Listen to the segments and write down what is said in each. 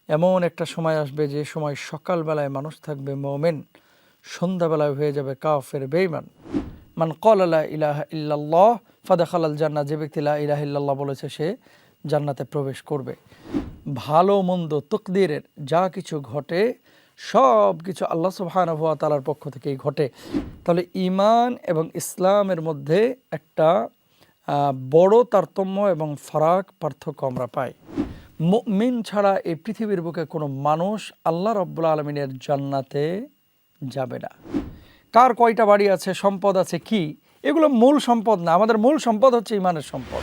এমন একটা সময় আসবে যে সময় সকালবেলায় মানুষ থাকবে মুমিন, সন্ধ্যাবেলায় হয়ে যাবে কাফের বেঈমান। মান ক্বালা লা ইলাহা ইল্লাল্লাহ ফাদাখালাল জান্নাহ, যে ব্যক্তি লা ইলাহা ইল্লাল্লাহ বলেছে সে জান্নাতে প্রবেশ করবে। ভালো মন্দ তাকদীরের যা কিছু ঘটে সব কিছু আল্লাহ সুবহানাহু ওয়া তাআলার পক্ষ থেকেই ঘটে। তাহলে ঈমান এবং ইসলামের মধ্যে একটা বড় তারতম্য এবং পার্থক্য আমরা পাই। মুমিন ছাড়া এই পৃথিবীর বুকে কোনো মানুষ আল্লাহ রাব্বুল আলামিনের জান্নাতে যাবে না। কার কয়টা বাড়ি আছে, সম্পদ আছে, কি এগুলো মূল সম্পদ না। আমাদের মূল সম্পদ হচ্ছে ঈমানের সম্পদ।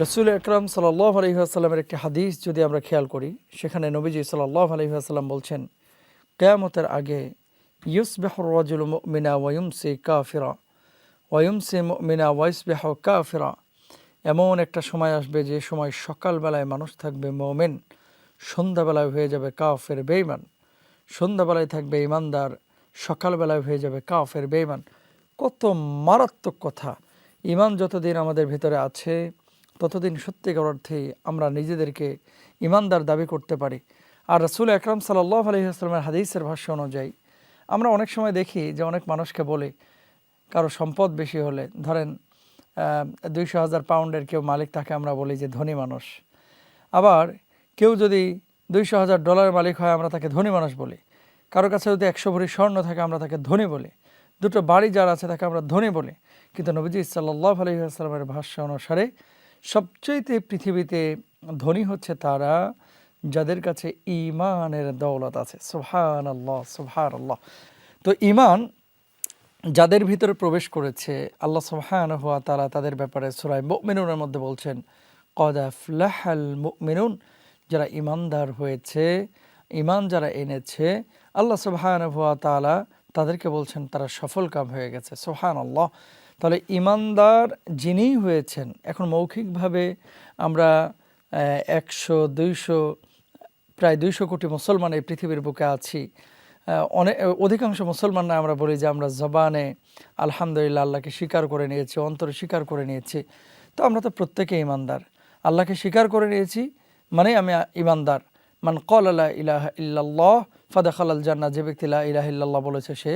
রাসূল আকরাম সাল্লাল্লাহু আলাইহি ওয়াসাল্লামের একটি হাদিস যদি আমরা খেয়াল করি, সেখানে নবীজি সাল্লাল্লাহু আলাইহি ওয়াসাল্লাম বলছেন, কিয়ামতের আগে ইউসবিহুর রাজুলু মুমিনা ওয়া ইউমসি কাফিরা ওয়া ইউমসি মুমিনা ওয়া ইসবিহু কাফিরা। এমন একটা সময় আসবে যে সময় সকালবেলায় মানুষ থাকবে মুমিন, সন্ধ্যাবেলায় হয়ে যাবে কাফের বেঈমান। সন্ধ্যাবেলায় থাকবে ঈমানদার, সকালবেলায় হয়ে যাবে কাফের বেঈমান। কত মারাত্মক কথা! ঈমান যতদিন আমাদের ভিতরে আছে ততদিন সত্যিকার অর্থেই আমরা নিজেদেরকে ঈমানদার দাবি করতে পারি। আর রাসূল আকরাম সাল্লাল্লাহু আলাইহি ওয়াসাল্লামের হাদিসের ভাষ্য অনুযায়ী আমরা অনেক সময় দেখি যে অনেক মানুষকে বলে, কারো সম্পদ বেশি হলে, ধরেন 200,000 পাউন্ডের কেউ মালিক, তাকে আমরা বলি যে ধনী মানুষ। আবার কেউ যদি $200,000 মালিক হয় আমরা তাকে ধনী মানুষ বলি। কারো কাছে যদি 100 ভরি স্বর্ণ থাকে আমরা তাকে ধনী বলি। দুটো বাড়ি যার আছে তাকে আমরা ধনী বলি। কিন্তু নবীজি সাল্লাল্লাহু আলাইহি ওয়াসাল্লামের ভাষ্য অনুসারে সবচেয়ে পৃথিবীতে ধনী হচ্ছে তারা যাদের কাছে ঈমানের দৌলত আছে। সুবহানাল্লাহ, সুবহানাল্লাহ। তো ঈমান যাদের ভিতরে প্রবেশ করেছে, আল্লাহ সুবহানাহু ওয়া তাআলা তাদের ব্যাপারে সূরা মুমিনুনের মধ্যে বলছেন, ক্বাদ আফলাহাল মুমিনুন, যারা ঈমানদার হয়েছে, ঈমান যারা এনেছে, আল্লাহ সুবহানাহু ওয়া তাআলা তাদেরকে বলছেন তারা সফলকাম হয়ে গেছে। সুবহানাল্লাহ। তাহলে ঈমানদার যিনিই হয়েছেন, এখন মৌখিকভাবে আমরা 100-200 প্রায় 200 কোটি মুসলমান এই পৃথিবীর বুকে আছি। অধিকাংশ মুসলমানরা আমরা বলি যে আমরা জবানে আলহামদুলিল্লাহ আল্লাহকে স্বীকার করে নিয়েছি, অন্তরে স্বীকার করে নিয়েছি। তো আমরা তো প্রত্যেকে ঈমানদার। আল্লাহকে স্বীকার করে নিয়েছি মানে আমি ঈমানদার। মান ক্বালা লা ইলাহা ইল্লাল্লাহ ফাদাখালাল জান্নাহ, যে ব্যক্তি লা ইলাহা ইল্লাল্লাহ বলেছে সে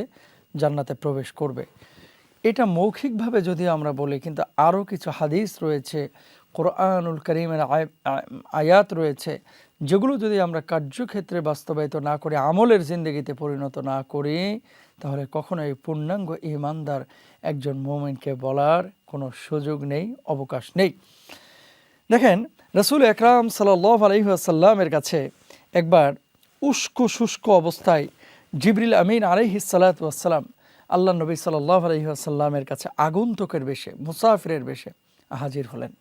জান্নাতে প্রবেশ করবে। এটা মৌখিকভাবে যদিও আমরা বলি, কিন্তু আরও কিছু হাদিস রয়েছে, কোরআনুল কারীমের আয়াত রয়েছে, যেগুলো যদি আমরা কার্যক্ষেত্রে বাস্তবায়িত না করে, আমলের জিন্দেগিতে পরিণত না করি, তাহলে কখনোই পূর্ণাঙ্গ ঈমানদার একজন মুমিনকে বলার কোনো সুযোগ নেই, অবকাশ নেই। দেখেন, রাসূল আকরাম সাল্লাল্লাহু আলাইহি ওয়াসাল্লামের কাছে একবার উস্কো শুষ্ক অবস্থায় জিবরিল আমিন আলাইহিস সালাতু ওয়াস সালাম আল্লাহ নবী সাল্লাল্লাহু আলাইহি ওয়াসাল্লামের কাছে আগন্তুকের বেশে, মুসাফিরের বেশে হাজির হলেন।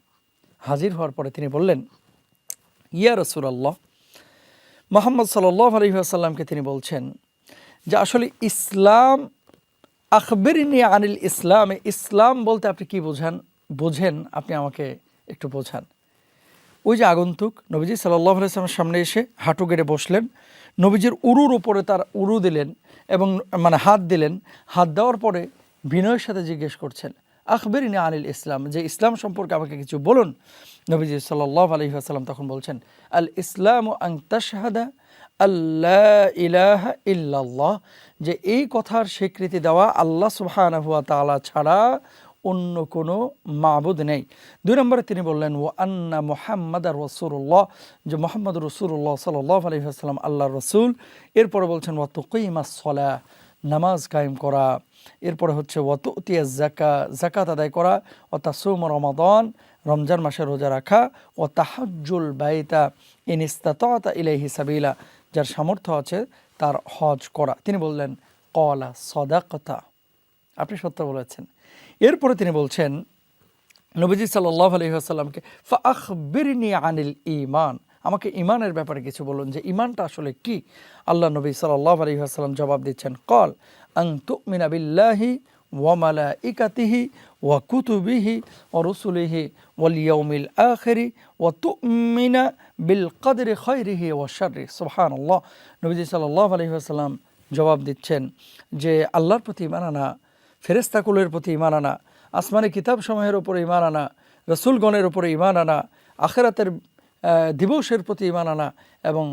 হাজির হওয়ার পরে তিনি বললেন, ইয়া রাসূলুল্লাহ, মুহাম্মদ সাল্লাল্লাহু আলাইহি ওয়াসাল্লামকে তিনি বলছেন যে আসলে ইসলাম, আখবিরনি আনিল ইসলাম, ইসলাম বলতে আপনি কি বোঝেন আপনি আমাকে একটু বোঝান। ওই যে আগন্তুক নবীজি সাল্লাল্লাহু আলাইহি ওয়াসাল্লামের সামনে এসে হাঁটু গেড়ে বসলেন, নবীজির উরুর উপরে তার উরু দিলেন এবং হাত দিলেন। হাত দেওয়ার পরে বিনয়ের সাথে জিজ্ঞেস করছেন, আখবিরনি আনিল ইসলাম, যে ইসলাম সম্পর্কে আমাকে কিছু বলুন। নবীজি সাল্লাল্লাহু আলাইহি ওয়াসাল্লাম তখন বলছেন, আল ইসলামু আন তাশহাদা আল্লা ইলাহা ইল্লাল্লাহ, যে এই কথার স্বীকৃতি দেওয়া আল্লাহ সুবহানাহু ওয়া তাআলা ছাড়া অন্য কোনো মাবুদ নেই। 2 নম্বরে তিনি বললেন, ওয়া আন্না মুহাম্মাদার রাসূলুল্লাহ, যে মুহাম্মদ রাসূলুল্লাহ সাল্লাল্লাহু আলাইহি ওয়াসাল্লাম আল্লাহর রাসূল। এরপরে বলছেন ওয়া তুকিমাস সালাহ, নামাজ কায়েম করা। এরপরে হচ্ছে ওয়া তুতিয়াজ যাকাত, যাকাত আদায় করা। ওয়া তাসুম রমাদান, রমজান মাসে রোজা রাখা। ওয়া তাহাজ্জুল বাইতা ইন ইসতাতা'তা ইলাইহি সাবিলা, যার সামর্থ্য আছে তার হজ করা। তিনি বললেন, ক্বালা সাদাকতা, আপনি সত্য বলেছেন। এরপরে তিনি বলছেন নবীজি সাল্লাল্লাহু আলাইহি ওয়াসাল্লামকে, ফাআখবিরনি আনিল ঈমান, আমাকে ঈমানের ব্যাপারে কিছু বলুন, যে ঈমানটা আসলে কি। আল্লাহ নবী সাল্লাল্লাহু আলাইহি ওয়াসাল্লাম জবাব দিচ্ছেন, ক্বাল আন তুমিনা বিল্লাহি ওয়া মালাইকাতিহি ওয়া কুতুবিহি ওয়া রুসুলিহি ওয়াল ইয়াউমিল আখিরি ওয়া তুমিনা বিল কদরি খায়রিহি ওয়া শাররি। সুবহানাল্লাহ। নবীজি সাল্লাল্লাহু আলাইহি ওয়াসাল্লাম জবাব দিচ্ছেন যে আল্লাহর প্রতি ঈমান আনা, ফেরেশতাকুলের প্রতি ঈমান আনা, আসমানি কিতাবসমূহের উপরে ঈমান আনা, রাসূলগণের উপরে ঈমান আনা, আখিরাতের দিবসের প্রতি ঈমান আনা এবং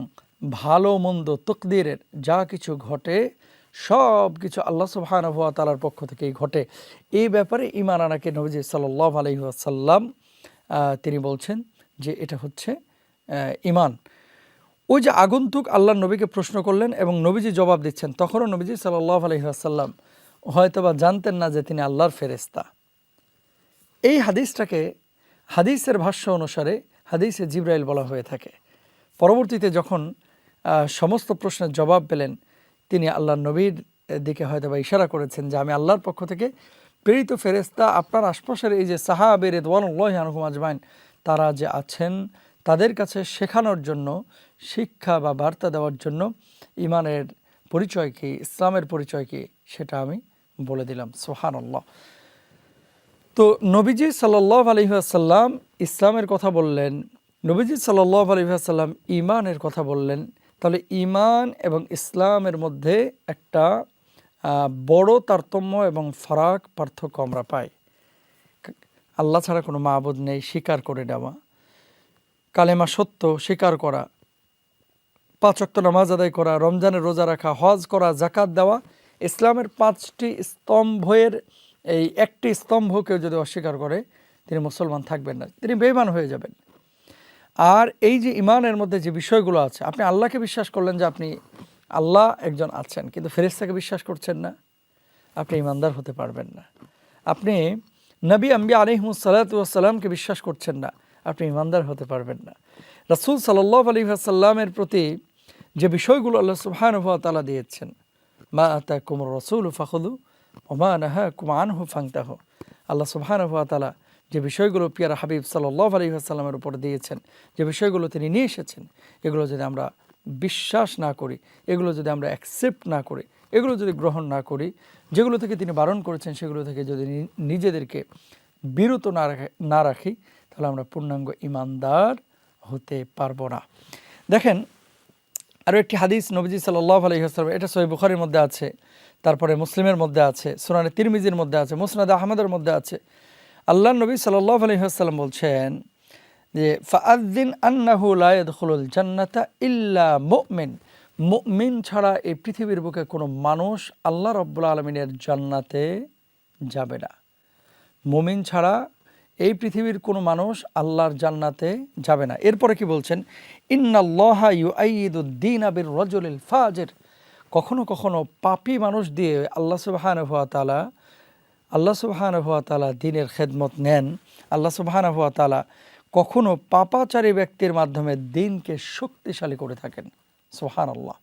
ভালো মন্দ তকদিরের যা কিছু ঘটে সব কিছু আল্লাহ সুবহানাহু ওয়া তাআলার পক্ষ থেকেই ঘটে। এই ব্যাপারে ঈমান আনাকে নবীজি সাল্লাল্লাহু আলাইহি ওয়াসাল্লাম তিনি বলছেন যে এটা হচ্ছে ঈমান। ওই যে আগন্তুক আল্লাহর নবীকে প্রশ্ন করলেন এবং নবীজি জবাব দিচ্ছেন, তখনও নবীজি সাল্লাল্লাহু আলাইহি ওয়াসাল্লাম হয়তোবা জানতেন না যে তিনি আল্লাহর ফেরেশতা। এই হাদিসটাকে হাদিসের ভাষ্য অনুসারে হাদিসে জিবরাইল বলা হয়ে থাকে। পরবর্তীতে যখন সমস্ত প্রশ্নের জবাব পেলেন, তিনি আল্লাহর নবীর দিকে হয়তোবা ইশারা করেছেন যে আমি আল্লাহর পক্ষ থেকে প্রেরিত ফেরেশতা, আপনার আশপাশের এই যে সাহাবে রিদওয়ানুল্লাহি আনহুম আজমাইন তারা যে আছেন তাদের কাছে শেখানোর জন্য, শিক্ষা বা বার্তা দেওয়ার জন্য ঈমানের পরিচয় কী, ইসলামের পরিচয় কী সেটা আমি বলে দিলাম। সুবহানাল্লাহ। তো নবীজি সাল্লাল্লাহু আলাইহি ওয়াসাল্লাম ইসলামের কথা বললেন, নবীজি সাল্লাল্লাহু আলাইহি ওয়াসাল্লাম ঈমানের কথা বললেন। তাহলে ঈমান এবং ইসলামের মধ্যে একটা বড় তারতম্য এবং ফারাক, পার্থক্য আমরা পাই। আল্লাহ ছাড়া কোনো মাবুদ নেই স্বীকার করে নেওয়া, কালেমা সত্য স্বীকার করা, 5 ওয়াক্ত নামাজ আদায় করা, রমজানের রোজা রাখা, হজ করা, যাকাত দেওয়া, ইসলামের 5টি স্তম্ভের এই একটি স্তম্ভকেও যদি অস্বীকার করে তিনি মুসলমান থাকবেন না, তিনি বেঈমান হয়ে যাবেন। আর এই যে ঈমানের মধ্যে যে বিষয়গুলো আছে, আপনি আল্লাহকে বিশ্বাস করলেন যে আপনি আল্লাহ একজন আছেন, কিন্তু ফেরেশতাকে বিশ্বাস করছেন না, আপনি ঈমানদার হতে পারবেন না। আপনি নবী আম্বিয়া আলাইহিমুস সালাতু ওয়াস সালামকে বিশ্বাস করছেন না, আপনি ঈমানদার হতে পারবেন না। রাসূল সাল্লাল্লাহু আলাইহি ওয়াসাল্লামের প্রতি যে বিষয়গুলো আল্লাহ সুবহানাহু ওয়া তাআলা দিয়েছেন, মা আতাকুমুর রাসূলু ফাখুযু ওয়া মা নাহাকুম আনহু ফান্তাহু, আল্লাহ সুবহানাহু ওয়া তাআলা যে বিষয়গুলো পিয়ারা হাবিব সাল্লাল্লাহু আলাইহি ওয়াসাল্লামের উপর দিয়েছেন, যে বিষয়গুলো তিনি নিয়ে এসেছেন, এগুলো যদি আমরা বিশ্বাস না করি, এগুলো যদি আমরা অ্যাকসেপ্ট না করি, এগুলো যদি গ্রহণ না করি, যেগুলো থেকে তিনি বারণ করেছেন সেগুলো থেকে যদি নিজেদেরকে বিরত না রাখি, তাহলে আমরা পূর্ণাঙ্গ ঈমানদার হতে পারবো না। দেখেন আরও একটি হাদিস নবীজি সাল্লাল্লাহু আলাইহি ওয়াসাল্লাম, এটা সহিহ বুখারীর মধ্যে আছে, তারপরে মুসলিমের মধ্যে আছে, সুনানে তিরমিজির মধ্যে আছে, মুসনাদে আহমদের মধ্যে আছে। আল্লাহর নবী সাল্লাল্লাহু আলাইহি ওয়াসাল্লাম বলছেন যে ফাআযিন আন্নাহু লা ইয়াদখুলুল জান্নাতা ইল্লা মুমিন, মুমিন ছাড়া এই পৃথিবীর বুকে কোনো মানুষ আল্লাহ রাব্বুল আলামিনের জান্নাতে যাবে না। মুমিন ছাড়া এই পৃথিবীর কোনো মানুষ আল্লাহর জান্নাতে যাবে না। এরপরে কি বলছেন, ইন্নাল্লাহা ইউআইয়িদুদ-দীনা বির-রাজুলিল ফাজির, কখনো কখনো পাপী মানুষ দিয়ে আল্লাহ সুবহানাহু ওয়া তাআলা দ্বীনের খেদমত নেন। আল্লাহ সুবহানাহু ওয়া তাআলা কখনো পাপাচারী ব্যক্তির মাধ্যমে দ্বীনকে শক্তিশালী করে থাকেন। সুবহানাল্লাহ।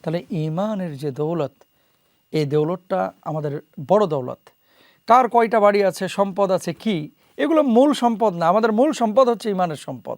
তাহলে ঈমানের যে দৌলত, এই দৌলতটা আমাদের বড় দৌলত। কার কয়টা বাড়ি আছে, সম্পদ আছে, কি, এগুলো মূল সম্পদ না। আমাদের মূল সম্পদ হচ্ছে ঈমানের সম্পদ।